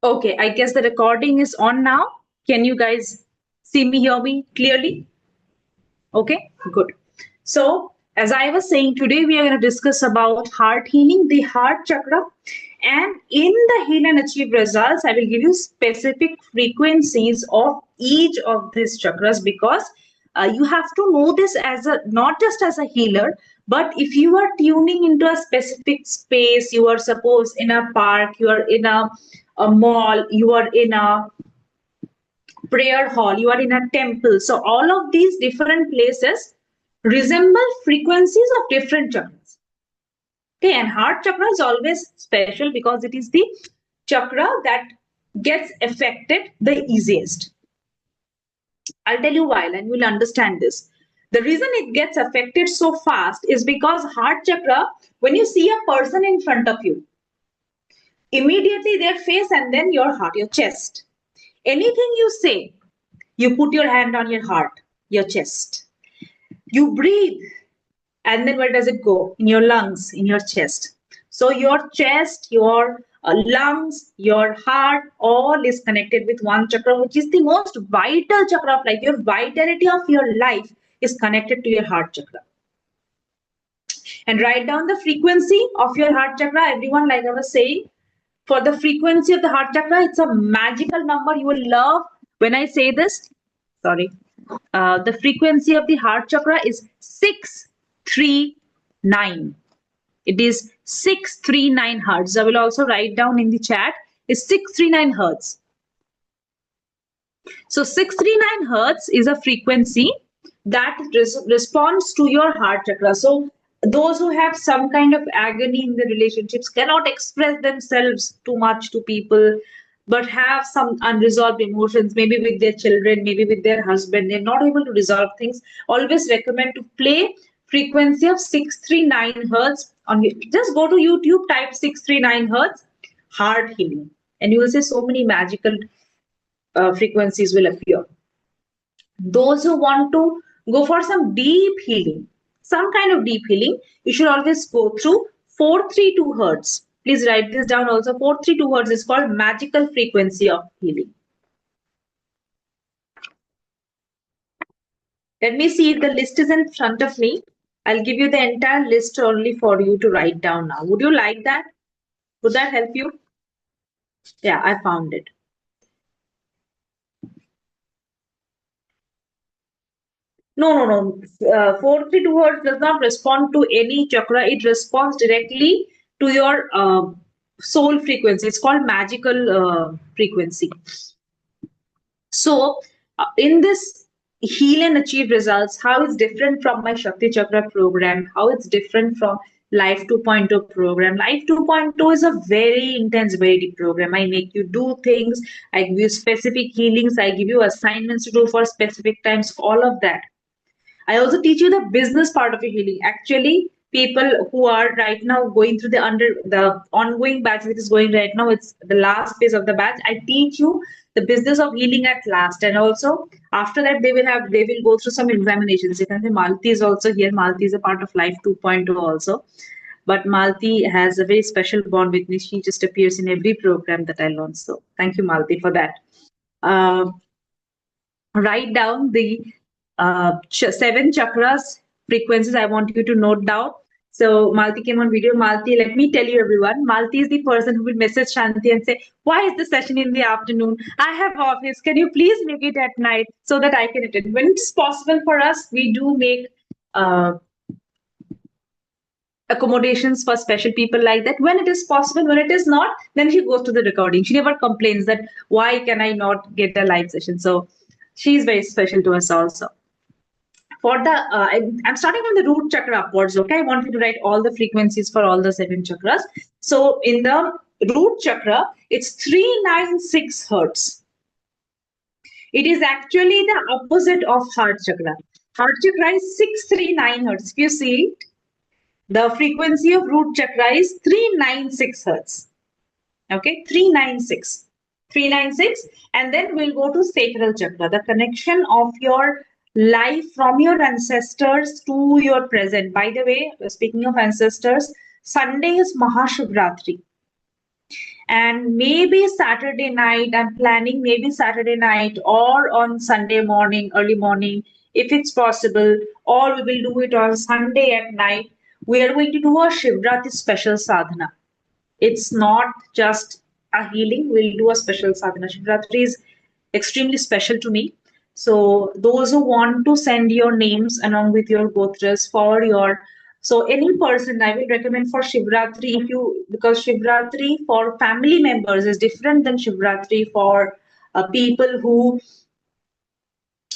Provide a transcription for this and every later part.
Okay, I guess the recording is on now. Can you guys see me, hear me clearly? Okay, good. So, as I was saying, today we are going to discuss about heart healing, the heart chakra. And in the heal and achieve results, I will give you specific frequencies of each of these chakras because you have to know this as a not just as a healer, but if you are tuning into a specific space, you are suppose in a park, you are in a mall, you are in a prayer hall, you are in a temple. So all of these different places resemble frequencies of different chakras. Okay, and heart chakra is always special because it is the chakra that gets affected the easiest. I'll tell you why, and you'll understand this. The reason it gets affected so fast is because heart chakra, when you see a person in front of you, immediately their face and then your heart, your chest. Anything you say, you put your hand on your heart, your chest. You breathe, and then where does it go? In your lungs, in your chest. So your chest, your lungs, your heart, all is connected with one chakra, which is the most vital chakra of life. Your vitality of your life is connected to your heart chakra. And write down the frequency of your heart chakra. Everyone, like I was saying, for the frequency of the heart chakra, it's a magical number. You will love when I say this. Sorry. The frequency of the heart chakra is 639. It is 639 hertz. I will also write down in the chat is 639 hertz. So 639 hertz is a frequency that responds to your heart chakra. So those who have some kind of agony in the relationships cannot express themselves too much to people, but have some unresolved emotions, maybe with their children, maybe with their husband, they're not able to resolve things. Always recommend to play frequency of 639 hertz on you. Just go to YouTube, type 639 hertz heart healing, and you will see so many magical frequencies will appear. Those who want to go for some deep healing, some kind of deep healing, you should always go through 432 hertz. Please write this down also. 432 hertz is called magical frequency of healing. Let me see if the list is in front of me. I'll give you the entire list only for you to write down now. Would you like that? Would that help you? Yeah, I found it. No. 432 hertz does not respond to any chakra. It responds directly to your soul frequency. It's called magical frequency. So, in this heal and achieve results, how it's different from my Shakti Chakra program, how it's different from Life 2.0 program. Life 2.0 is a very intense, very deep program. I make you do things, I give you specific healings, I give you assignments to do for specific times, all of that. I also teach you the business part of your healing. Actually, people who are right now going through the ongoing batch that is going right now, it's the last phase of the batch. I teach you the business of healing at last, and also after that they will go through some examinations. If I say Malti is also here, Malti is a part of Life 2.0 also. But Malti has a very special bond with me. She just appears in every program that I launch. So thank you, Malti, for that. Uh, Write down the 7 chakras frequencies. I want you to note down. So Malti came on video. Malti, let me tell you everyone, Malti is the person who will message Shanti and say, why is the session in the afternoon? I have office. Can you please make it at night so that I can attend? When it's possible for us, we do make uh, accommodations for special people like that. When it is possible, when it is not, then she goes to the recording. She never complains that why can I not get a live session. So she is very special to us also. For the I'm starting from the root chakra upwards. Okay, I want you to write all the frequencies for all the 7 chakras. So in the root chakra, it's 396 hertz. It is actually the opposite of heart chakra. Heart chakra is 639 hertz. If you see it, the frequency of root chakra is 396 hertz. Okay, 396. 396, and then we'll go to sacral chakra, the connection of your life from your ancestors to your present. By the way, speaking of ancestors, Sunday is Mahashivratri. And maybe Saturday night, I'm planning maybe Saturday night or on Sunday morning, early morning, if it's possible, or we will do it on Sunday at night. We are going to do a Shivratri special sadhana. It's not just a healing, we'll do a special sadhana. Shivratri is extremely special to me. So those who want to send your names along with your gotras for your, so any person I will recommend for Shivratri, if you, because Shivratri for family members is different than Shivratri for people who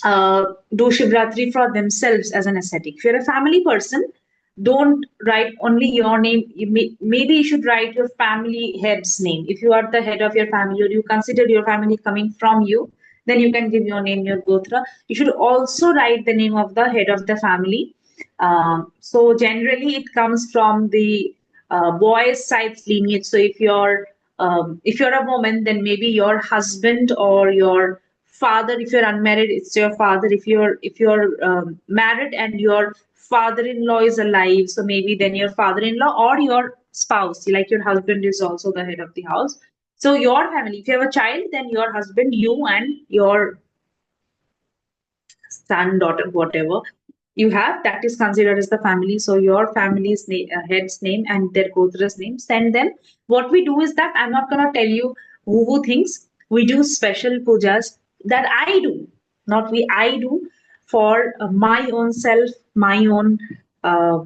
do Shivratri for themselves as an ascetic. If you're a family person, don't write only your name. Maybe you should write your family head's name. If you are the head of your family or you consider your family coming from you, then you can give your name, your gotra. You should also write the name of the head of the family. So generally, it comes from the boys' side's lineage. So if you're a woman, then maybe your husband or your father. If you're unmarried, it's your father. If you're married and your father-in-law is alive, so maybe then your father-in-law or your spouse, like your husband is also the head of the house. So your family, if you have a child, then your husband, you and your son, daughter, whatever you have, that is considered as the family. So your family's head's name and their gotra's name, send them. What we do is that I'm not going to tell you woo-woo things. We do special pujas that I do, not we, I do for my own self, my own uh,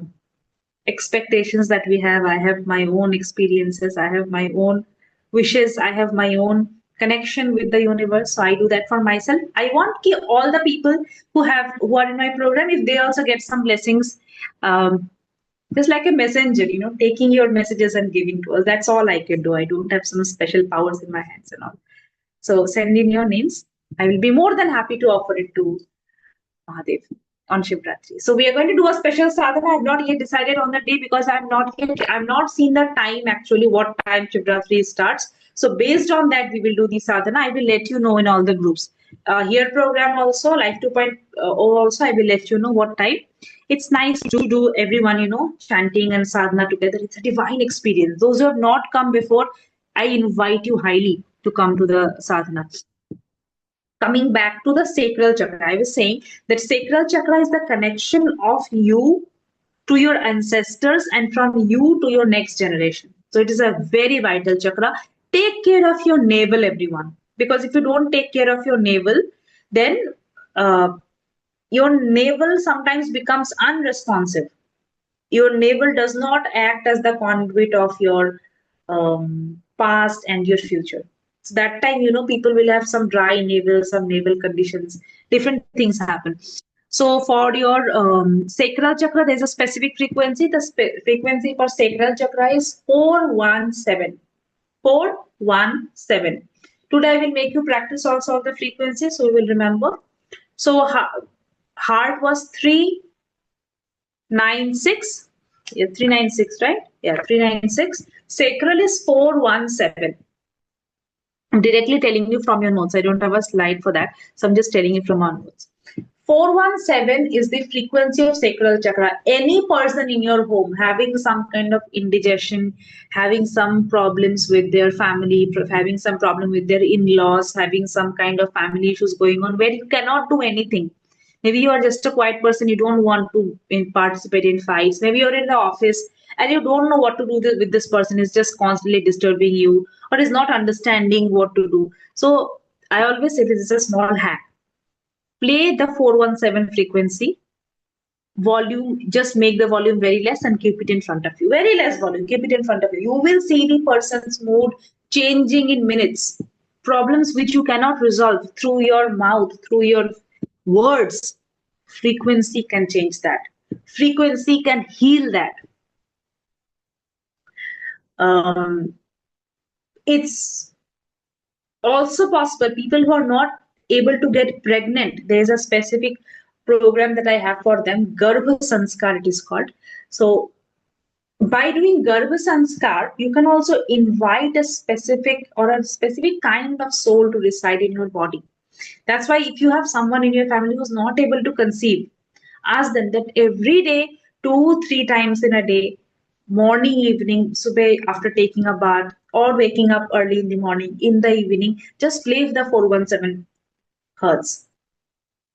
expectations that we have. I have my own experiences. I have my own wishes. I have my own connection with the universe. So I do that for myself. I want all the people who are in my program, if they also get some blessings, um, just like a messenger, taking your messages and giving to us. That's all I can do. I don't have some special powers in my hands and all. So send in your names. I will be more than happy to offer it to Mahadev on Shivratri. So we are going to do a special sadhana. I've not yet decided on the day because I've not seen the time actually what time Shivratri starts. So based on that, we will do the sadhana. I will let you know in all the groups. Here program also, Life 2.0 also, I will let you know what time. It's nice to do everyone, chanting and sadhana together. It's a divine experience. Those who have not come before, I invite you highly to come to the sadhana. Coming back to the sacral chakra, I was saying that sacral chakra is the connection of you to your ancestors and from you to your next generation. So it is a very vital chakra. Take care of your navel, everyone, because if you don't take care of your navel, then uh, your navel sometimes becomes unresponsive. Your navel does not act as the conduit of your past and your future. So that time, people will have some dry navel, some navel conditions, different things happen. So for your sacral chakra, there's a specific frequency. The frequency for sacral chakra is 417. 417. Today I will make you practice also of the frequency, so you will remember. So heart was 396. Yeah, 396, right? Yeah, 396. Sacral is 417. I'm directly telling you from your notes. I don't have a slide for that. So I'm just telling you from our notes. 417 is the frequency of sacral chakra. Any person in your home having some kind of indigestion, having some problems with their family, having some problem with their in-laws, having some kind of family issues going on where you cannot do anything. Maybe you are just a quiet person, you don't want to participate in fights. Maybe you're in the office and you don't know what to do with this person, is just constantly disturbing you or is not understanding what to do. So I always say this is a small hack. Play the 417 frequency. Volume, just make the volume very less and keep it in front of you. Very less volume, keep it in front of you. You will see the person's mood changing in minutes. Problems which you cannot resolve through your mouth, through your words, frequency can change that. Frequency can heal that. It's also possible people who are not able to get pregnant, there's a specific program that I have for them, Garbha Sanskar it is called. So by doing Garbha Sanskar, you can also invite a specific kind of soul to reside in your body. That's why if you have someone in your family who's not able to conceive, ask them that every day, 2 3 times in a day, morning, evening, subah after taking a bath, or waking up early in the morning, in the evening, just play the 417 hertz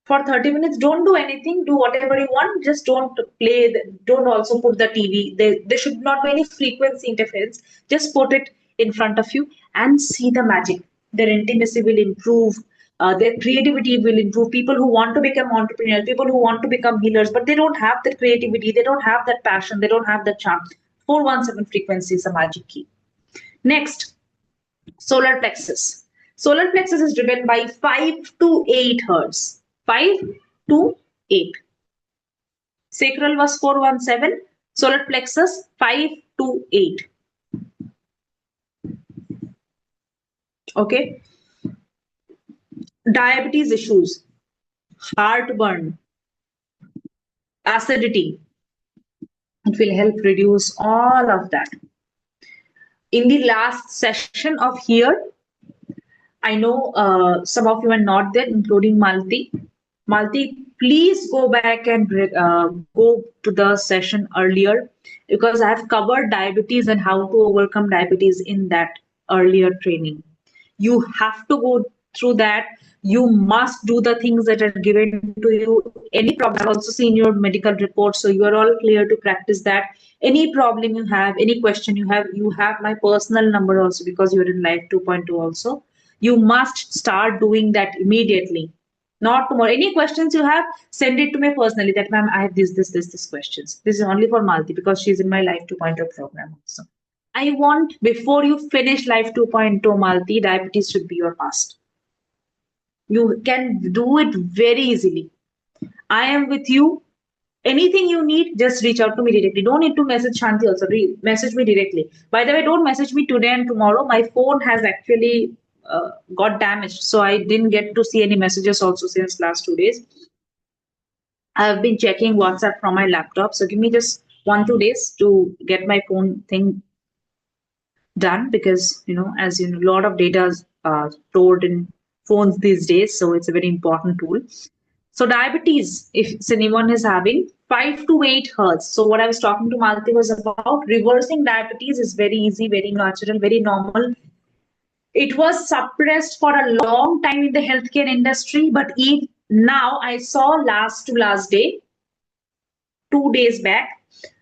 for 30 minutes. Don't do anything, do whatever you want, just don't play don't also put the TV there should not be any frequency interference. Just put it in front of you and see the magic. Their intimacy will improve, their creativity will improve. People who want to become entrepreneurs, people who want to become healers, but they don't have that creativity, they don't have that passion, they don't have that charm. 417 frequency is a magic key. Next, solar plexus. Solar plexus is driven by 5 to 8 hertz. 5 to 8. Sacral was 417. Solar plexus 5 to 8. Okay. Diabetes issues, heartburn, acidity. It will help reduce all of that. In the last session of here, I know some of you are not there, including Malti. Malti, please go back and go to the session earlier, because I have covered diabetes and how to overcome diabetes in that earlier training. You have to go through that. You must do the things that are given to you. Any problem, I've also seen your medical report, so you are all clear to practice that. Any problem you have, any question you have my personal number also, because you're in Life 2.2 also. You must start doing that immediately. Not tomorrow. Any questions you have, send it to me personally. That ma'am, I have this questions. This is only for Malti because she's in my Life 2.0 program also. I want, before you finish Life 2.0 Malti, diabetes should be your past. You can do it very easily. I am with you. Anything you need, just reach out to me directly. Don't need to message Shanti also. Message me directly. By the way, don't message me today and tomorrow. My phone has actually got damaged, so I didn't get to see any messages also since last 2 days. I have been checking WhatsApp from my laptop, so give me just 1-2 days to get my phone thing done, because as you know, a lot of data is stored in phones these days, so it's a very important tool. So diabetes, if anyone is having 5 to 8 hertz. So what I was talking to Malti was about reversing diabetes is very easy, very natural, very normal. It was suppressed for a long time in the healthcare industry, but now I saw last day, 2 days back,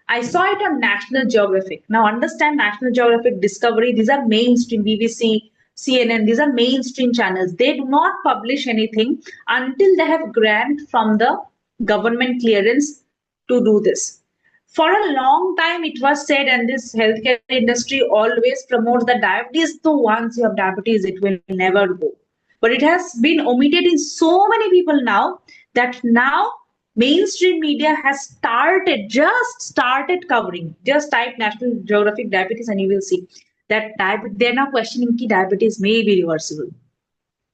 I saw it on National Geographic. Now understand, National Geographic, Discovery, these are mainstream, BBC, CNN, these are mainstream channels. They do not publish anything until they have grant from the government clearance to do this. For a long time, it was said, and this healthcare industry always promotes that diabetes, so once you have diabetes, it will never go. But it has been omitted in so many people now, that now mainstream media has just started covering. Just type National Geographic diabetes and you will see that they're now questioning ki diabetes may be reversible.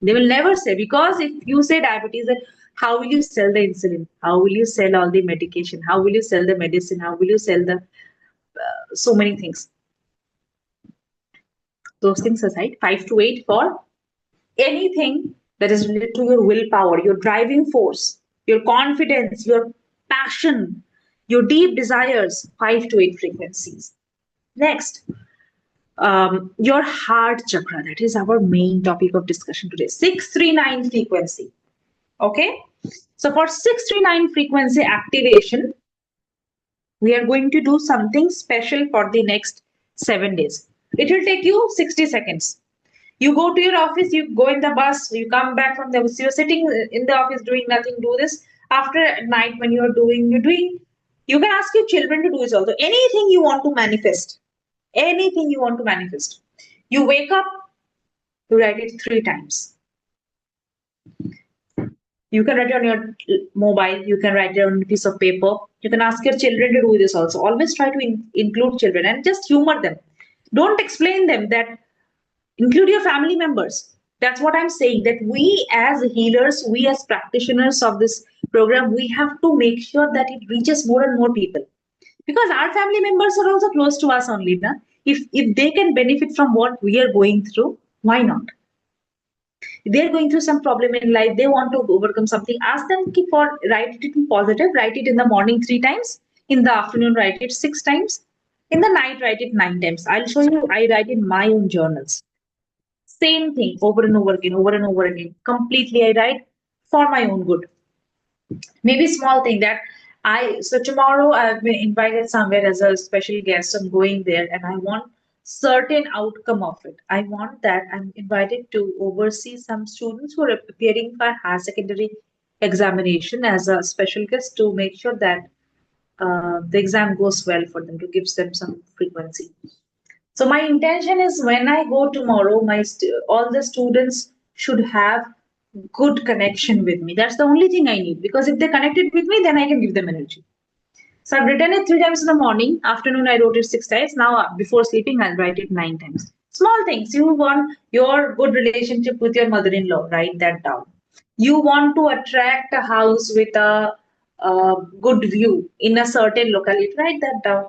They will never say, because if you say diabetes, then how will you sell the insulin? How will you sell all the medication? How will you sell the medicine? How will you sell the so many things? Those things aside, 5 to 8 for anything that is related to your willpower, your driving force, your confidence, your passion, your deep desires, 5 to 8 frequencies. Next, your heart chakra. That is our main topic of discussion today. 639 frequency. Okay. So for 639 frequency activation, we are going to do something special for the next 7 days. It will take you 60 seconds. You go to your office, you go in the bus, you come back from the office, you're sitting in the office doing nothing, do this. After night, when you're doing, you can ask your children to do this also. Anything you want to manifest, anything you want to manifest. You wake up, you write it 3 times. You can write it on your mobile, you can write it on a piece of paper. You can ask your children to do this also. Always try to include children and just humor them. Don't explain them that. Include your family members. That's what I'm saying, that we as healers, we as practitioners of this program, we have to make sure that it reaches more and more people. Because our family members are also close to us only. Na? If they can benefit from what we are going through, why not? If they're going through some problem in life, they want to overcome something, ask them write it in positive, write it in the morning 3 times, in the afternoon write it 6 times. In the night, write it 9 times. I'll show you, I write in my own journals. Same thing over and over again, over and over again. Completely, I write for my own good. Maybe small thing that so tomorrow I've been invited somewhere as a special guest. I'm going there and I want certain outcome of it. I want that I'm invited to oversee some students who are appearing for higher secondary examination as a special guest to make sure that the exam goes well for them, to give them some frequency. So my intention is when I go tomorrow, all the students should have good connection with me. That's the only thing I need, because if they connected with me, then I can give them energy. So I've written it 3 times in the morning. Afternoon, I wrote it 6 times. Now, before sleeping, I'll write it 9 times. Small things. You want your good relationship with your mother-in-law. Write that down. You want to attract a house with a good view in a certain locality. Write that down.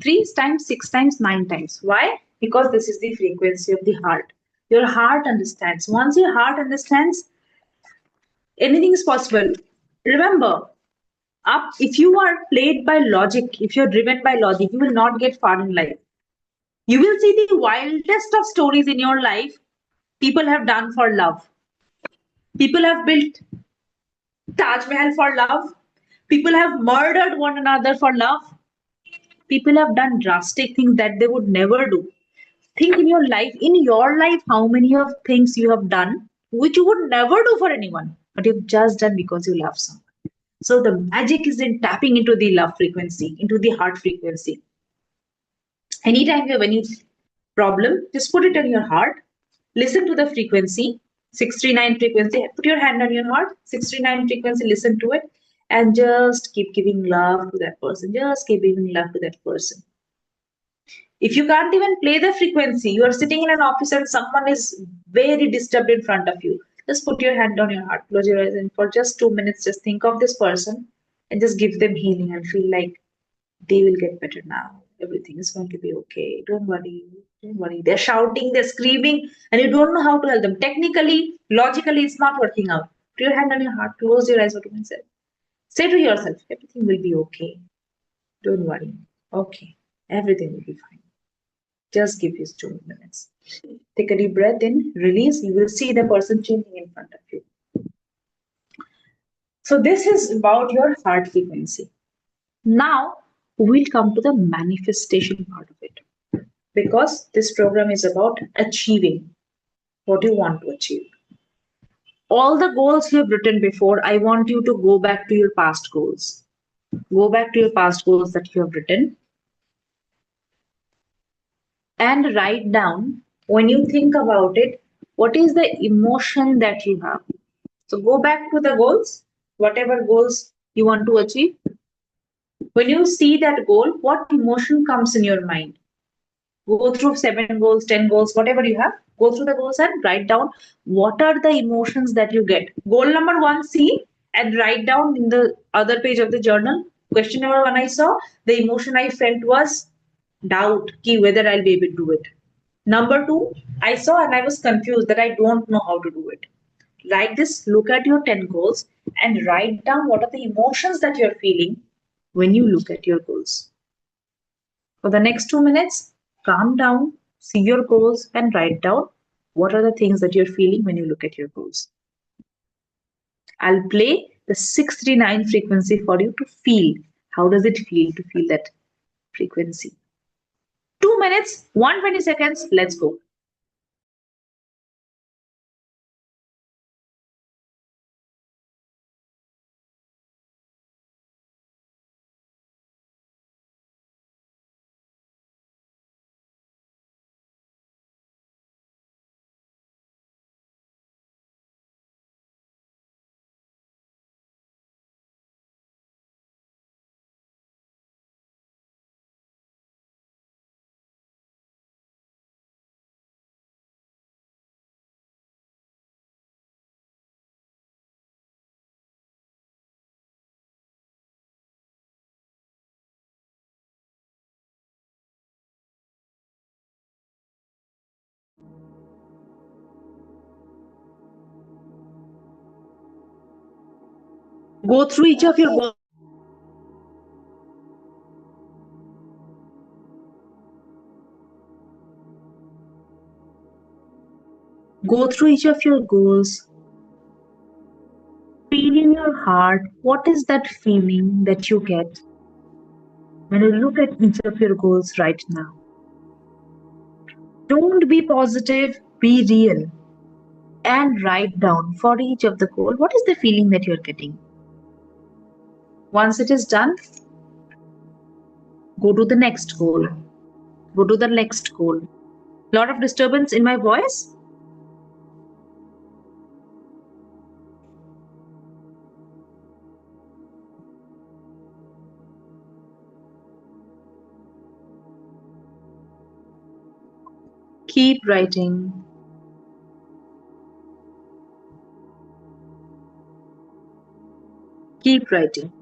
3 times, 6 times, 9 times. Why? Because this is the frequency of the heart. Your heart understands. Once your heart understands, anything is possible. Remember, up if you are played by logic, if you're driven by logic, you will not get far in life. You will see the wildest of stories in your life people have done for love. People have built Taj Mahal for love. People have murdered one another for love. People have done drastic things that they would never do. Think in your life, how many of things you have done which you would never do for anyone, but you've just done because you love someone. So the magic is in tapping into the love frequency, into the heart frequency. Anytime you have any problem, just put it in your heart. Listen to the frequency, 639 frequency. Put your hand on your heart, 639 frequency, listen to it, and just keep giving love to that person. Just keep giving love to that person. If you can't even play the frequency, you are sitting in an office and someone is very disturbed in front of you. Just put your hand on your heart, close your eyes, and for just 2 minutes, just think of this person and just give them healing and feel like they will get better now. Everything is going to be okay. Don't worry. Don't worry. They're shouting, they're screaming, and you don't know how to help them. Technically, logically, it's not working out. Put your hand on your heart, close your eyes for 2 minutes. Say to yourself, everything will be okay. Don't worry. Okay. Everything will be fine. Just give us 2 minutes. Take a deep breath in, release. You will see the person changing in front of you. So, this is about your heart frequency. Now, we'll come to the manifestation part of it, because this program is about achieving what you want to achieve. All the goals you have written before, I want you to go back to your past goals. Go back to your past goals that you have written and write down, when you think about it, what is the emotion that you have. So go back to the goals, whatever goals you want to achieve. When you see that goal, what emotion comes in your mind? Go through 7 goals, 10 goals, whatever you have. Go through the goals and write down what are the emotions that you get. Goal number 1, see and write down in the other page of the journal. Question number 1, I saw the emotion I felt was doubt, ki whether I'll be able to do it. Number 2, I saw and I was confused that I don't know how to do it. Like this, look at your 10 goals and write down what are the emotions that you're feeling when you look at your goals. For the next 2 minutes, calm down, see your goals, and write down what are the things that you're feeling when you look at your goals. I'll play the 639 frequency for you to feel. How does it feel to feel that frequency? 2 minutes, 120 seconds, let's go. Go through each of your goals. go through each of your goals, feel in your heart what is that feeling that you get when you look at each of your goals right now. Don't be positive, be real, and write down for each of the goal what is the feeling that you're getting. Once it is done, go to the next goal. Go to the next goal. Lot of disturbance in my voice. Keep writing. Keep writing.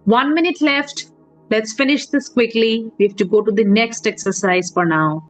One minute left. Let's finish this quickly. We have to go to the next exercise for now.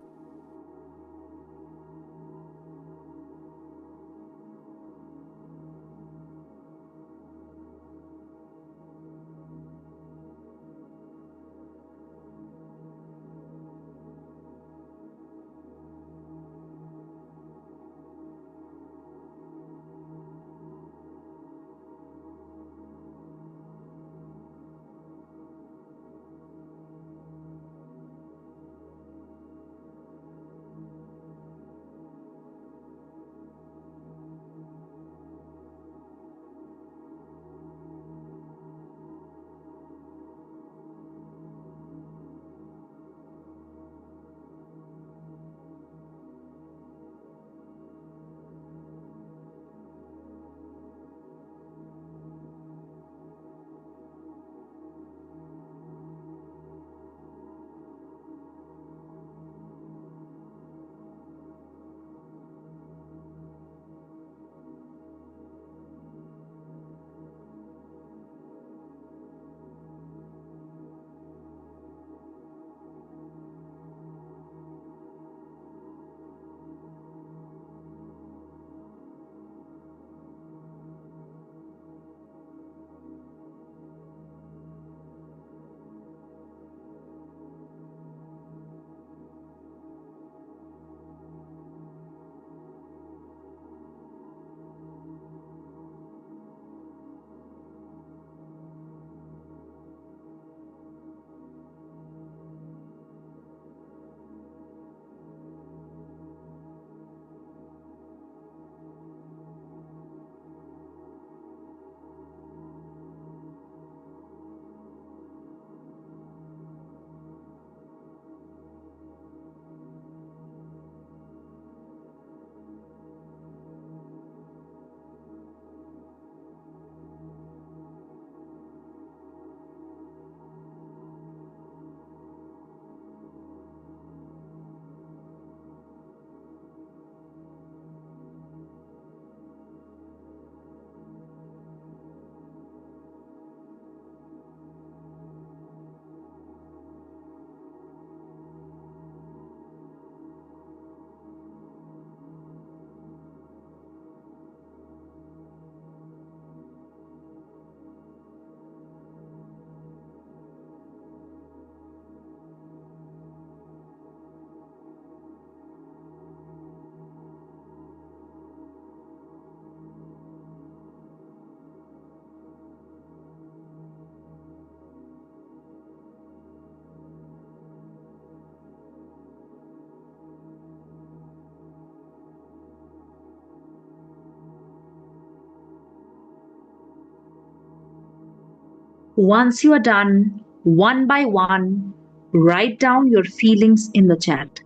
Once you are done, one by one, write down your feelings in the chat.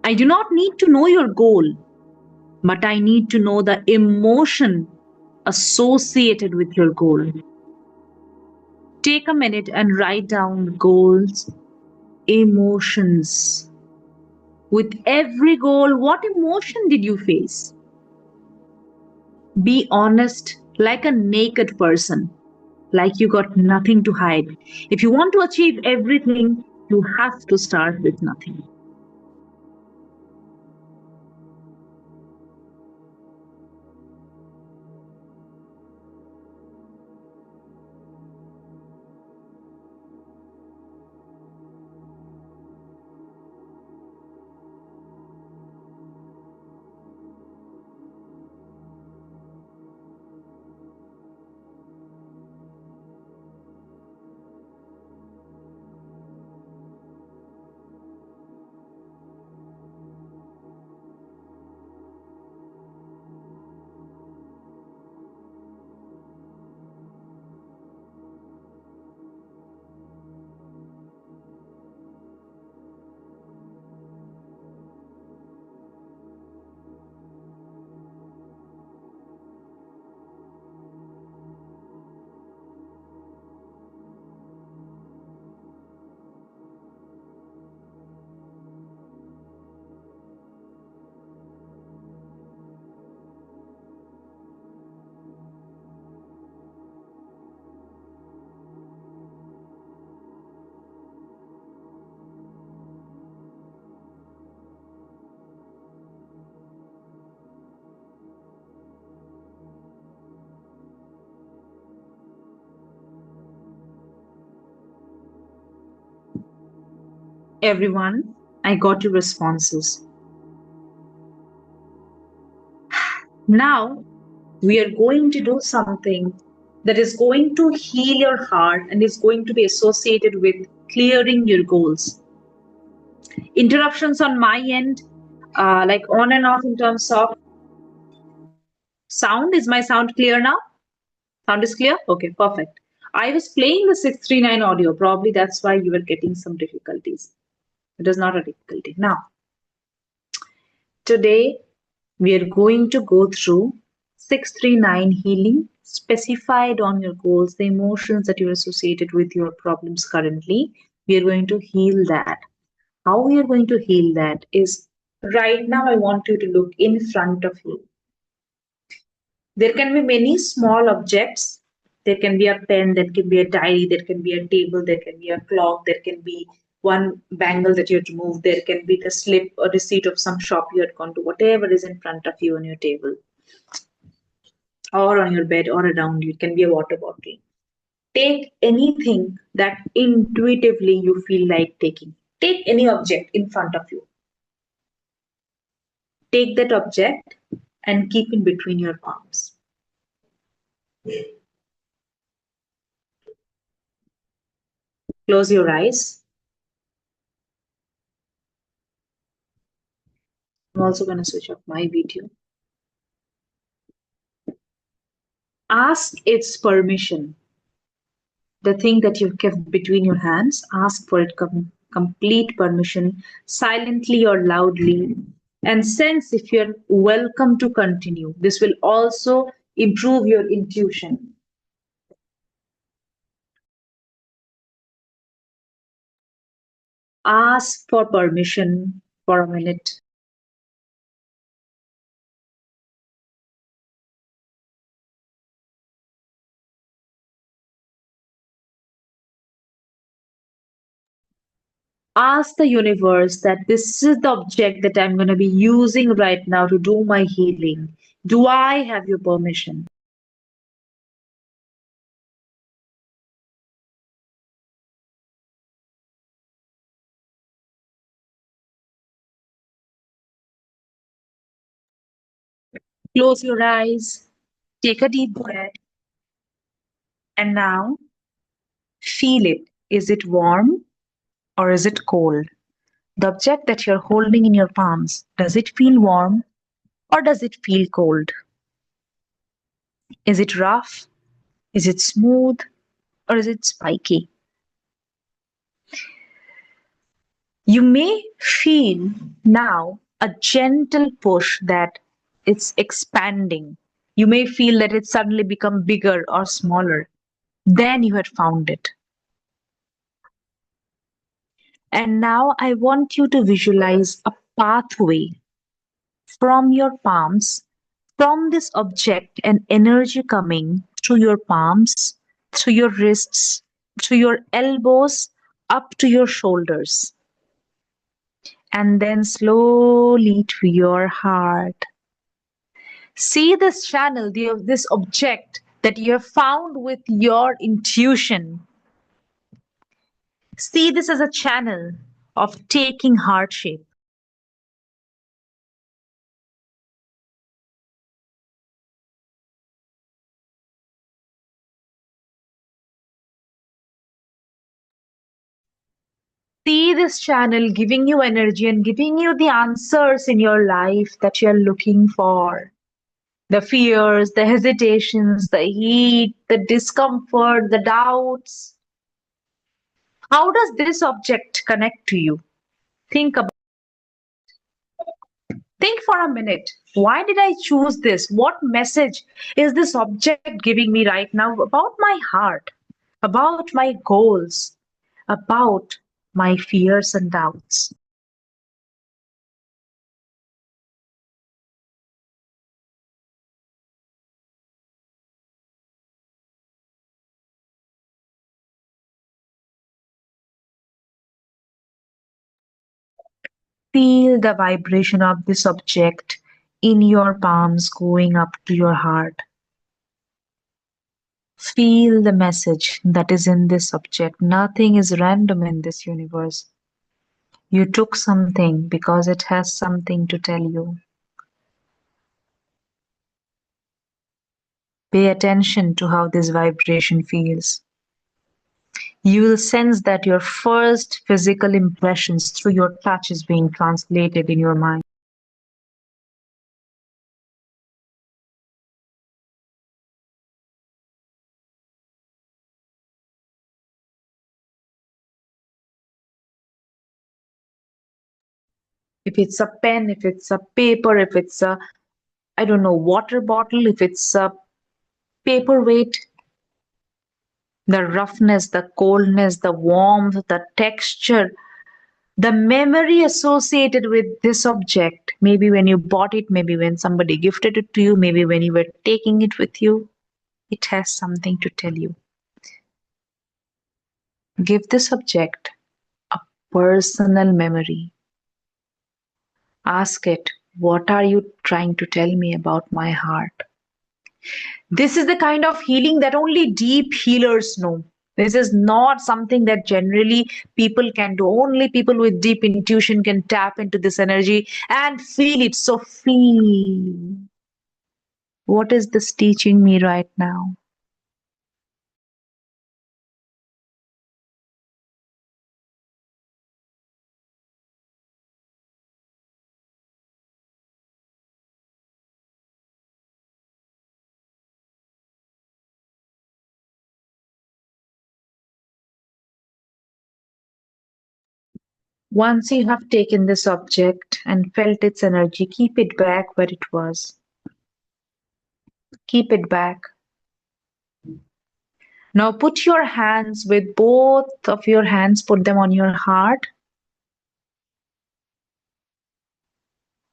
I do not need to know your goal, but I need to know the emotion associated with your goal. Take a minute and write down goals, emotions. With every goal, what emotion did you face? Be honest like a naked person, like you got nothing to hide. If you want to achieve everything, you have to start with nothing. Everyone, I got your responses. Now, we are going to do something that is going to heal your heart and is going to be associated with clearing your goals. Interruptions on my end, like on and off in terms of sound. Is my sound clear now? Sound is clear? Okay, perfect. I was playing the 639 audio. Probably that's why you were getting some difficulties. It is not a difficulty. Now, today we are going to go through 639 healing specified on your goals, the emotions that you're associated with your problems currently. We are going to heal that. How we are going to heal that is right now, I want you to look in front of you. There can be many small objects. There can be a pen, there can be a diary, there can be a table, there can be a clock, there can be one bangle that you have to move, there can be the slip or receipt of some shop you had gone to, whatever is in front of you on your table or on your bed or around you. It can be a water bottle. Take anything that intuitively you feel like taking. Take any object in front of you. Take that object and keep in between your palms. Close your eyes. I'm also going to switch off my video. Ask its permission. The thing that you've kept between your hands, ask for it complete permission, silently or loudly, and sense if you're welcome to continue. This will also improve your intuition. Ask for permission for a minute. Ask the universe that this is the object that I'm going to be using right now to do my healing. Do I have your permission? Close your eyes, take a deep breath, and now feel it. Is it warm or is it cold? The object that you're holding in your palms, does it feel warm or does it feel cold? Is it rough? Is it smooth? or is it spiky? You may feel now a gentle push that it's expanding. You may feel that it's suddenly become bigger or smaller. Then you had found it. And now I want you to visualize a pathway from your palms, from this object, and energy coming through your palms, through your wrists, through your elbows, up to your shoulders, and then slowly to your heart. See this channel, this object that you have found with your intuition. See this as a channel of taking heart shape. See this channel giving you energy and giving you the answers in your life that you're looking for. The fears, the hesitations, the heat, the discomfort, the doubts. How does this object connect to you? Think about think for a minute. Why did I choose this? What message is this object giving me right now about my heart, about my goals, about my fears and doubts? Feel the vibration of this object in your palms going up to your heart. Feel the message that is in this object. Nothing is random in this universe. You took something because it has something to tell you. Pay attention to how this vibration feels. You will sense that your first physical impressions through your touch is being translated in your mind. If it's a pen, if it's a paper, if it's a, I don't know, water bottle, if it's a paperweight, the roughness, the coldness, the warmth, the texture, the memory associated with this object, maybe when you bought it, maybe when somebody gifted it to you, maybe when you were taking it with you, it has something to tell you. Give this object a personal memory. Ask it, what are you trying to tell me about my heart? This is the kind of healing that only deep healers know. This is not something that generally people can do. Only people with deep intuition can tap into this energy and feel it. So feel. What is this teaching me right now? Once you have taken this object and felt its energy, keep it back where it was. Keep it back. Now put your hands with both of your hands, put them on your heart.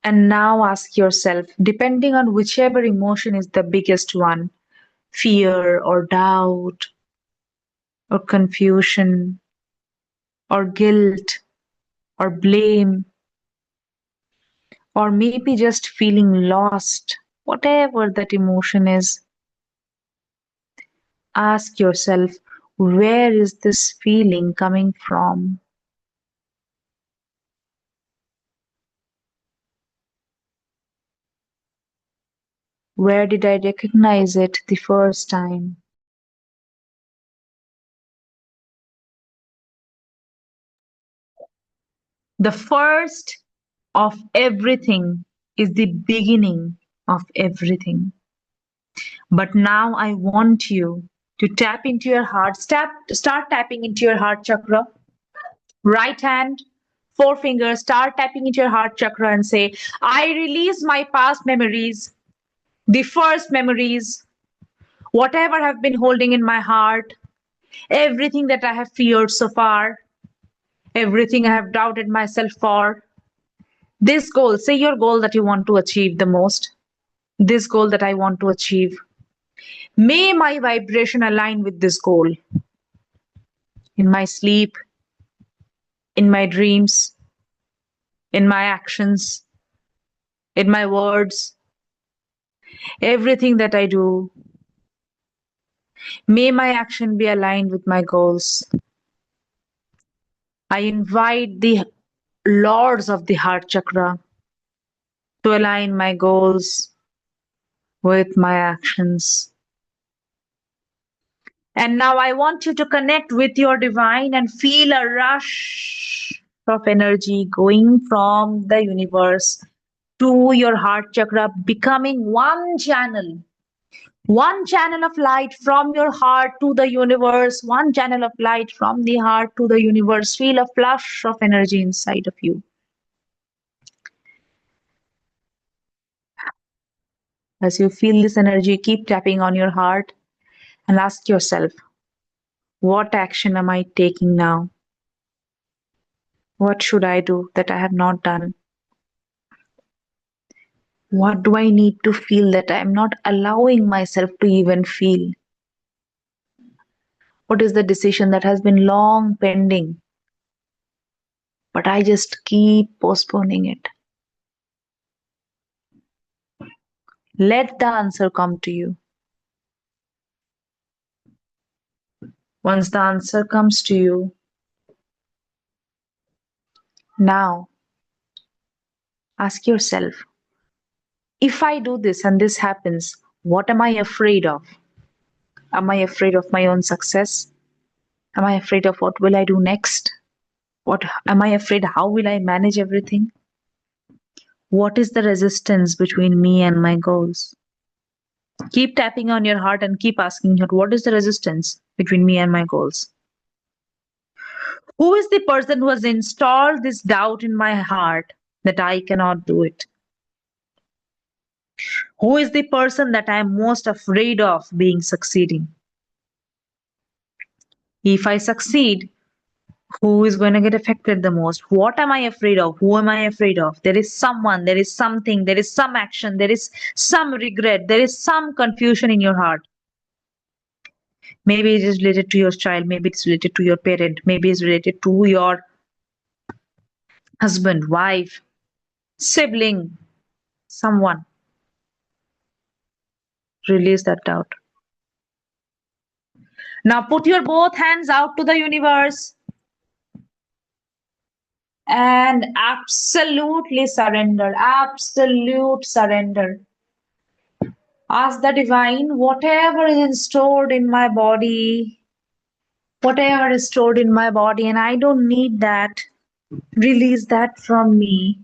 And now ask yourself, depending on whichever emotion is the biggest one, fear or doubt or confusion or guilt or blame or maybe just feeling lost, whatever that emotion is, ask yourself, where is this feeling coming from? Where did I recognize it the first time? The first of everything is the beginning of everything. But now I want you to tap into your heart. Start tapping into your heart chakra. Right hand, four fingers, start tapping into your heart chakra and say, I release my past memories, the first memories, whatever I've been holding in my heart, everything that I have feared so far, everything I have doubted myself for. This goal, say your goal that you want to achieve the most. This goal that I want to achieve. May my vibration align with this goal in my sleep, in my dreams, in my actions, in my words, everything that I do. May my action be aligned with my goals. I invite the lords of the heart chakra to align my goals with my actions. And now I want you to connect with your divine and feel a rush of energy going from the universe to your heart chakra, becoming one channel of light from your heart to the universe, one channel of light from the heart to the universe. Feel a flush of energy inside of you. As you feel this energy, keep tapping on your heart and ask yourself, what action am I taking now? What should I do that I have not done? What do I need to feel that I am not allowing myself to even feel? What is the decision that has been long pending, but I just keep postponing it? Let the answer come to you. Once the answer comes to you, now ask yourself, if I do this and this happens, what am I afraid of? Am I afraid of my own success? Am I afraid of what will I do next? What am I afraid? How will I manage everything? What is the resistance between me and my goals? Keep tapping on your heart and keep asking her, what is the resistance between me and my goals? Who is the person who has installed this doubt in my heart that I cannot do it? Who is the person that I am most afraid of being succeeding? If I succeed, who is going to get affected the most? What am I afraid of? Who am I afraid of? There is someone, there is something, there is some action, there is some regret, there is some confusion in your heart. Maybe it is related to your child, maybe it's related to your parent, maybe it's related to your husband, wife, sibling, someone. Release that doubt. Now put your both hands out to the universe and absolutely surrender. Absolute surrender. Ask the divine, whatever is stored in my body, whatever is stored in my body, and I don't need that, release that from me.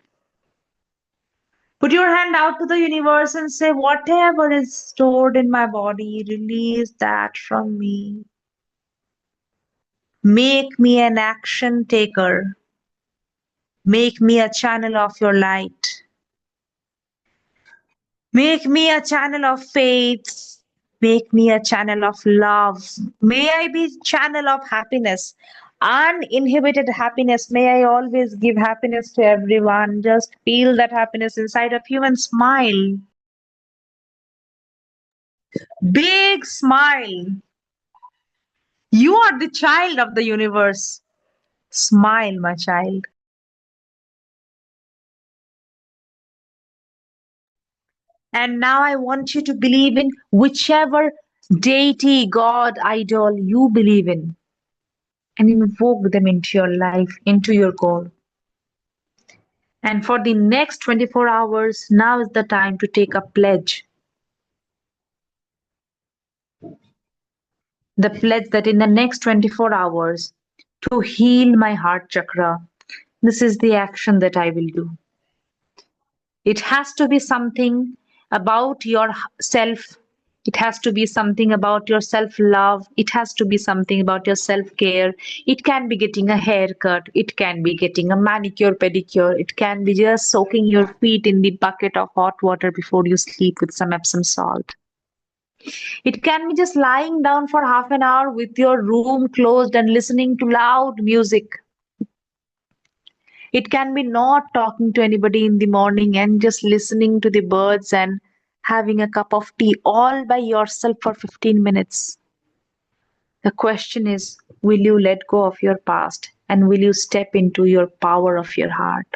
Put your hand out to the universe and say, whatever is stored in my body, release that from me. Make me an action taker. Make me a channel of your light. Make me a channel of faith. Make me a channel of love. May I be channel of happiness. Uninhibited happiness. May I always give happiness to everyone. Just feel that happiness inside of you and smile. Big smile. You are the child of the universe. Smile, my child. And now I want you to believe in whichever deity, God, idol you believe in and invoke them into your life, into your goal. And for the next 24 hours, now is the time to take a pledge. The pledge that in the next 24 hours, to heal my heart chakra, this is the action that I will do. It has to be something about yourself It has to be something about your self love. It has to be something about your self care. It can be getting a haircut. It can be getting a manicure, pedicure. It can be just soaking your feet in the bucket of hot water before you sleep with some Epsom salt. It can be just lying down for half an hour with your room closed and listening to loud music. It can be not talking to anybody in the morning and just listening to the birds and having a cup of tea all by yourself for 15 minutes. The question is, will you let go of your past and will you step into your power of your heart?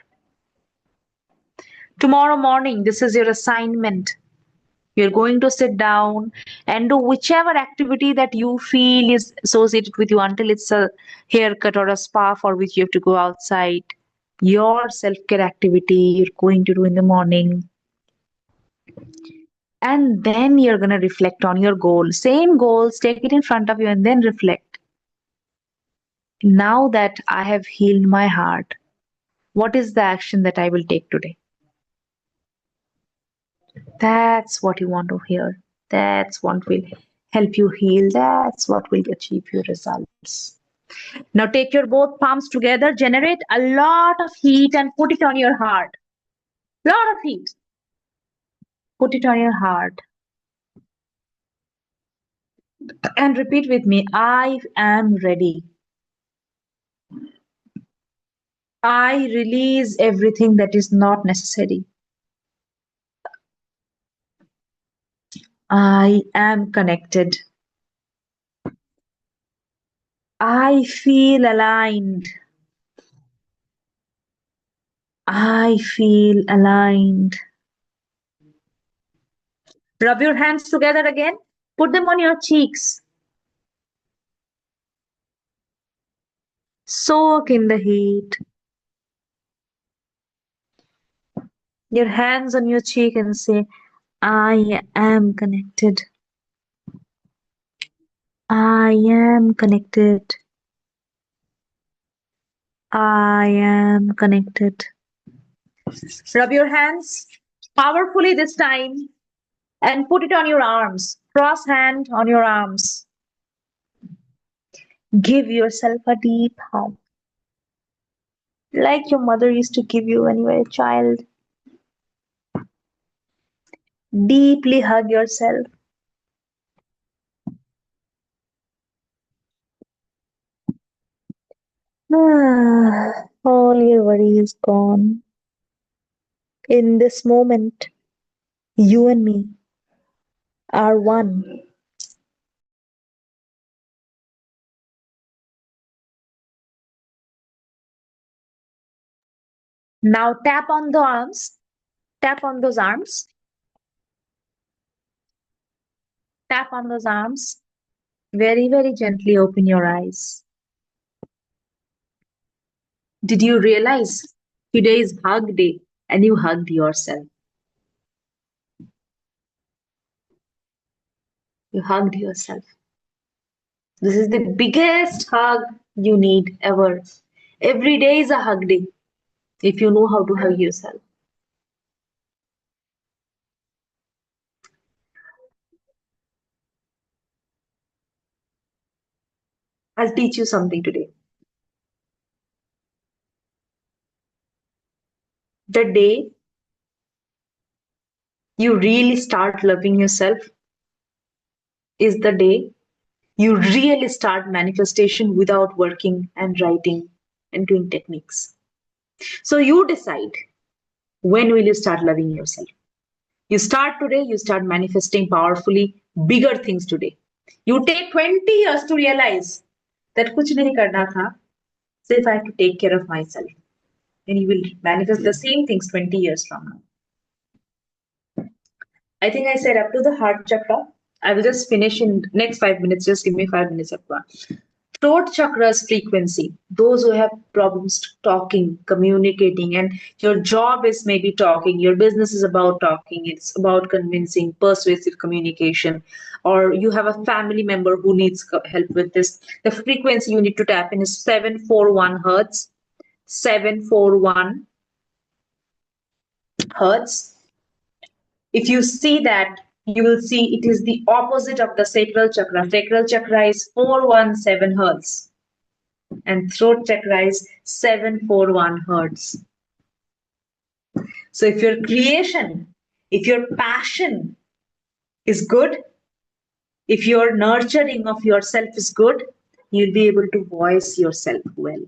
Tomorrow morning, this is your assignment. You're going to sit down and do whichever activity that you feel is associated with you until it's a haircut or a spa for which you have to go outside. Your self care activity you're going to do in the morning. And then you're going to reflect on your goal. Same goals, take it in front of you and then reflect. Now that I have healed my heart, what is the action that I will take today? That's what you want to hear. That's what will help you heal. That's what will achieve your results. Now take your both palms together, generate a lot of heat and put it on your heart. Lot of heat. Put it on your heart and repeat with me. I am ready. I release everything that is not necessary. I am connected. I feel aligned. I feel aligned. Rub your hands together again. Put them on your cheeks. Soak in the heat. Your hands on your cheek and say, I am connected. I am connected. I am connected. Rub your hands powerfully this time and put it on your arms. Cross hand on your arms. Give yourself a deep hug, like your mother used to give you when you were a child. Deeply hug yourself. All your worry is gone. In this moment, you and me are one. Now tap on the arms. Tap on those arms. Tap on those arms. Very, very gently open your eyes. Did you realize today is hug day and you hugged yourself? You hugged yourself. This is the biggest hug you need ever. Every day is a hug day if you know how to hug yourself. I'll teach you something today. The day you really start loving yourself is the day you really start manifestation without working and writing and doing techniques. So you decide when will you start loving yourself. You start today, you start manifesting powerfully bigger things today. You take 20 years to realize that kuch nahi karna tha, सिर्फ I have to take care of myself. And you will manifest the same things 20 years from now. I think I said up to the heart chakra. I will just finish in next 5 minutes. Just give me 5 minutes, Appa. Throat chakra's frequency. Those who have problems talking, communicating, and your job is maybe talking, your business is about talking, it's about convincing, persuasive communication, or you have a family member who needs help with this. The frequency you need to tap in is 741 hertz. 741 hertz. If you see that you will see it is the opposite of the sacral chakra. Sacral chakra is 417 hertz and throat chakra is 741 hertz. So if your creation, if your passion is good, if your nurturing of yourself is good, you'll be able to voice yourself well.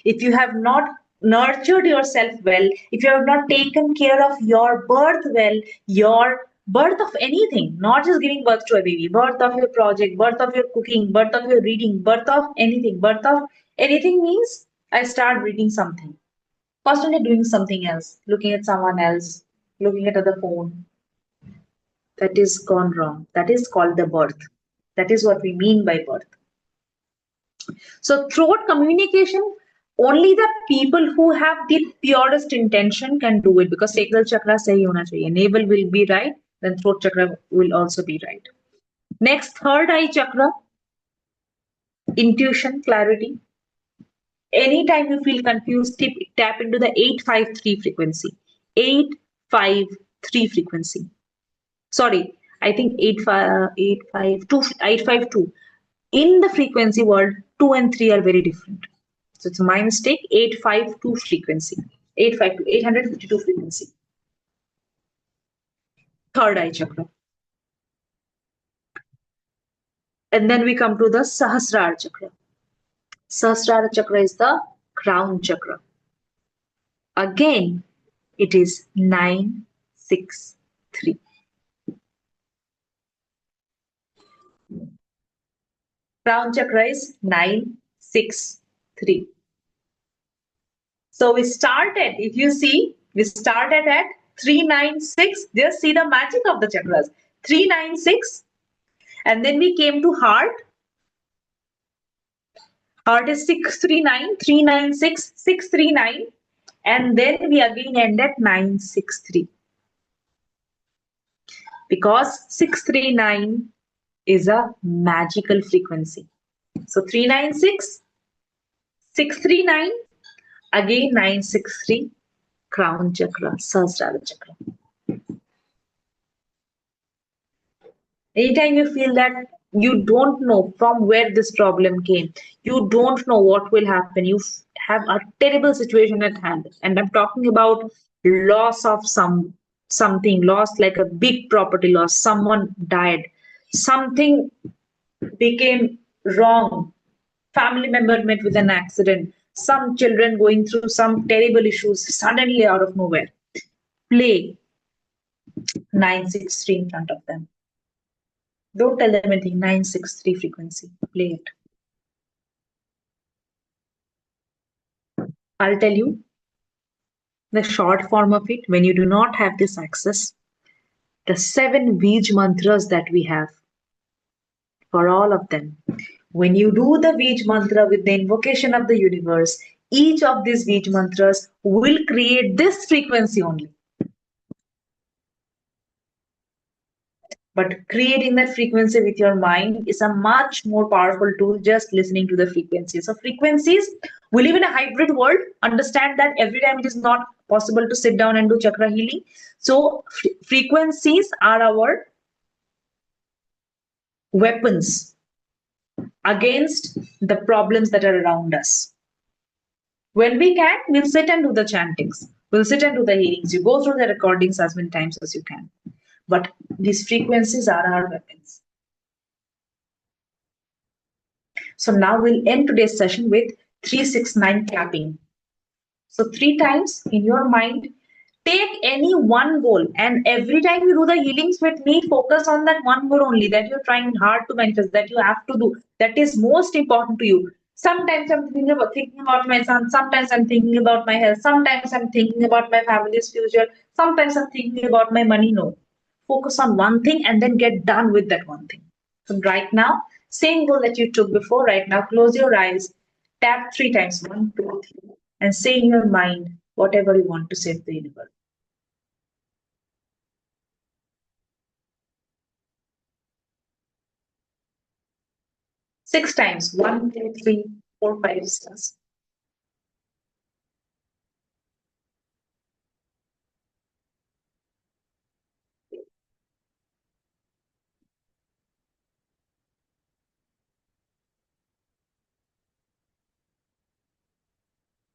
If you have not nurtured yourself well, if you have not taken care of your birth well, your birth of anything, not just giving birth to a baby, birth of your project, birth of your cooking, birth of your reading, birth of anything means I start reading something. Constantly doing something else, looking at someone else, looking at other phone. That is gone wrong. That is called the birth. That is what we mean by birth. So throat communication, only the people who have the purest intention can do it because sacral chakra sahi hona chahiye. Navel will be right, then throat chakra will also be right. Next, third eye chakra, intuition, clarity. Anytime you feel confused, tap into the 853 frequency. 853 frequency. Sorry, I think 852. In the frequency world, 2 and 3 are very different. So it's my mistake, 852 frequency. 852, 852 frequency. Third eye chakra. And then we come to the Sahasrara chakra. Sahasrara chakra is the crown chakra. Again, it is 963. Crown chakra is 963. So we started, if you see, we started at 396. Just see the magic of the chakras. 396. And then we came to heart. Heart is 639, 396, 639. And then we again end at 963. Because 639 is a magical frequency. So 396, 639, again 963, crown chakra, Sahasrara chakra. Anytime you feel that you don't know from where this problem came, you don't know what will happen, you have a terrible situation at hand, and I'm talking about loss of something, loss like a big property loss, someone died, something became wrong, family member met with an accident, some children going through some terrible issues suddenly out of nowhere. Play 963 in front of them. Don't tell them anything. 963 frequency. Play it. I'll tell you the short form of it. When you do not have this access, the 7 Bij mantras that we have, for all of them, when you do the Bij mantra with the invocation of the universe, each of these Bij mantras will create this frequency only. But creating that frequency with your mind is a much more powerful tool just listening to the frequencies. So frequencies, we live in a hybrid world. Understand that every time it is not possible to sit down and do chakra healing. So frequencies are our weapons against the problems that are around us. When we can, we'll sit and do the chantings. We'll sit and do the healings. You go through the recordings as many times as you can. But these frequencies are our weapons. So now we'll end today's session with 369 clapping. So 3 times in your mind, take any one goal, and every time you do the healings with me, focus on that one goal only that you're trying hard to manifest, that you have to do, that is most important to you. Sometimes I'm thinking about my son, sometimes I'm thinking about my health, sometimes I'm thinking about my family's future, sometimes I'm thinking about my money. No. Focus on one thing and then get done with that one thing. So right now, same goal that you took before, right now, close your eyes, tap 3 times, 1, 2, 3, and say in your mind whatever you want to say to the universe. 6 times, 1, 2, 3, 4, 5, 6.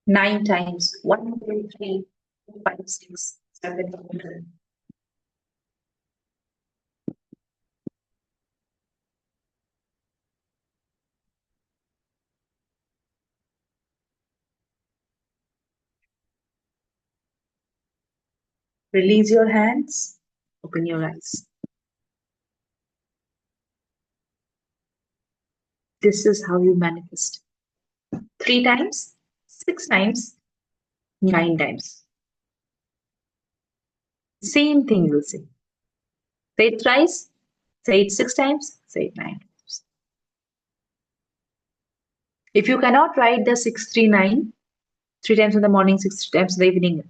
9 times. 1, 2, 3, 4, 5, 6, 7, 8. Release your hands. Open your eyes. This is how you manifest. 3 times, 6 times, 9 times. Same thing you'll say. Say it thrice, say it 6 times, say it 9 times. If you cannot write the 639, 3 times in the morning, 6 times in the evening,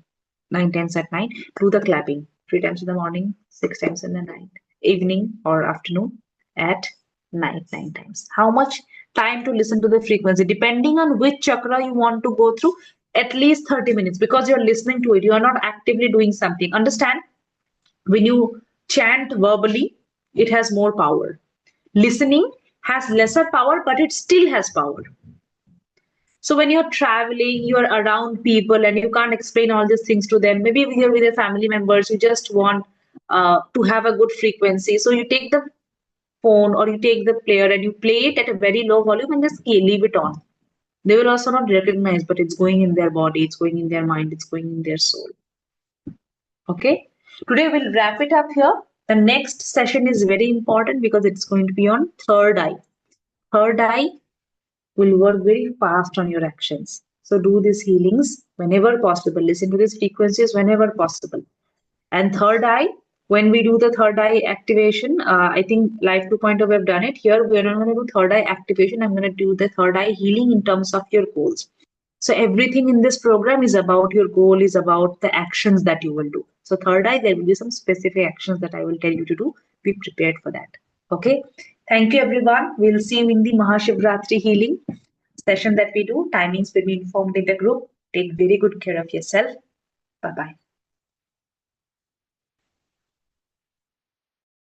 9 times at night, do the clapping. 3 times in the morning, 6 times in the night, evening or afternoon, at night, 9 times. How much time to listen to the frequency? Depending on which chakra you want to go through, at least 30 minutes, because you're listening to it. You are not actively doing something. Understand? When you chant verbally, it has more power. Listening has lesser power, but it still has power. So when you're traveling, you're around people and you can't explain all these things to them. Maybe you're with your family members, you just want to have a good frequency. So you take the phone or you take the player and you play it at a very low volume and just leave it on. They will also not recognize, but it's going in their body, it's going in their mind, it's going in their soul. Okay. Today we'll wrap it up here. The next session is very important because it's going to be on third eye. Third eye will work very fast on your actions. So do these healings whenever possible. Listen to these frequencies whenever possible. And third eye, when we do the third eye activation, I think Life 2.0 we have done it. Here we're not going to do third eye activation. I'm going to do the third eye healing in terms of your goals. So everything in this program is about your goal, is about the actions that you will do. So third eye, there will be some specific actions that I will tell you to do. Be prepared for that. Okay. Thank you, everyone. We'll see you in the Mahashivratri healing session that we do. Timings will be informed in the group. Take very good care of yourself. Bye bye.